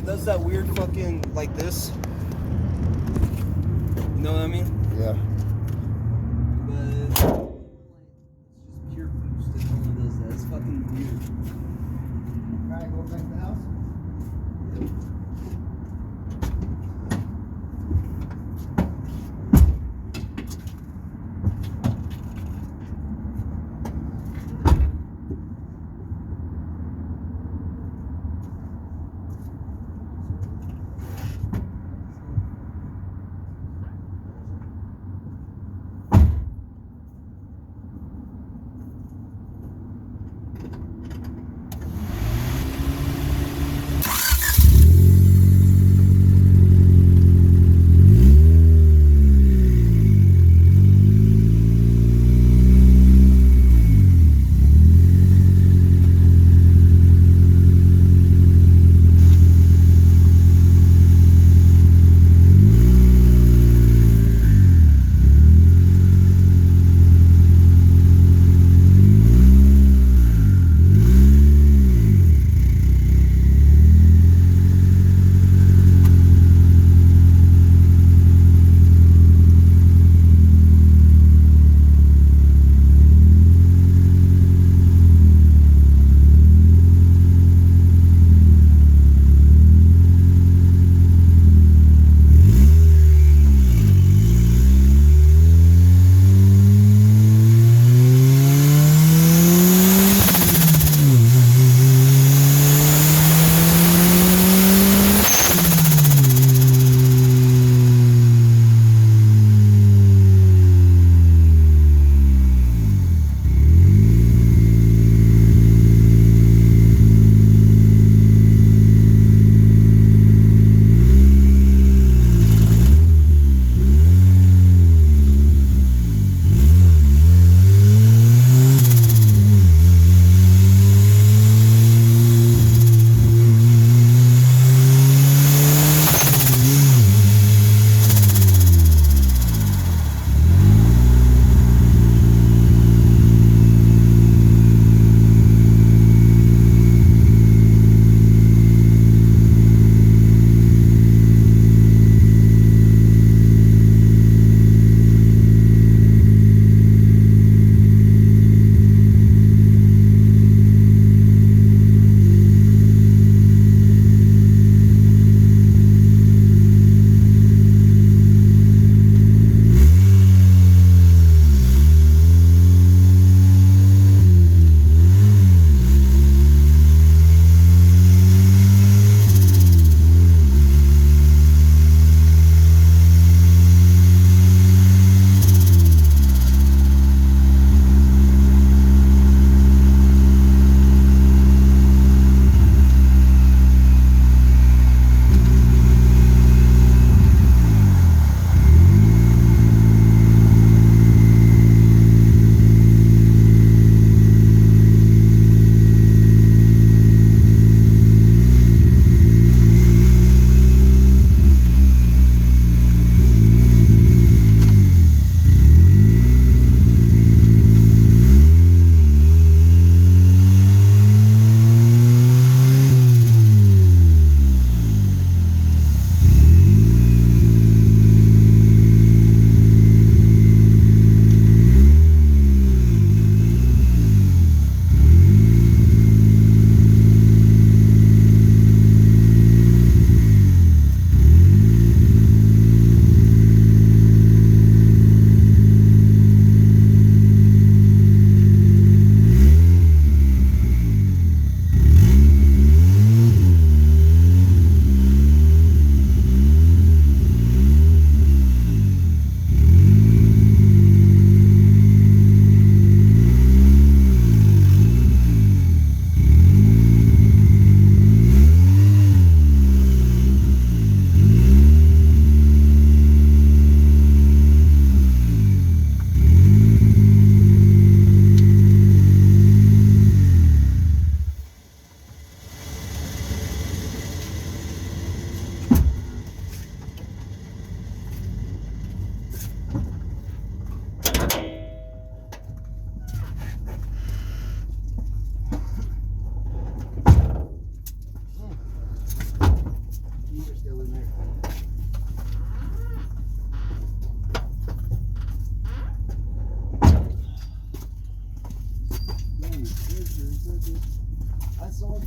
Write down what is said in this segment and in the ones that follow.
does that weird fucking like this. You know what I mean? Yeah. But it's just pure boost. It only does that. It's fucking weird. Alright, go back to the house.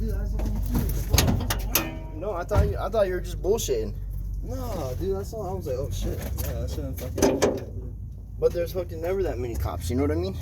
dude, that's the one. No, I thought you were just bullshitting. No, dude, that's all. I was like, oh shit. Yeah, I shouldn't fucking do that, dude. But there's fucking never that many cops. You know what I mean?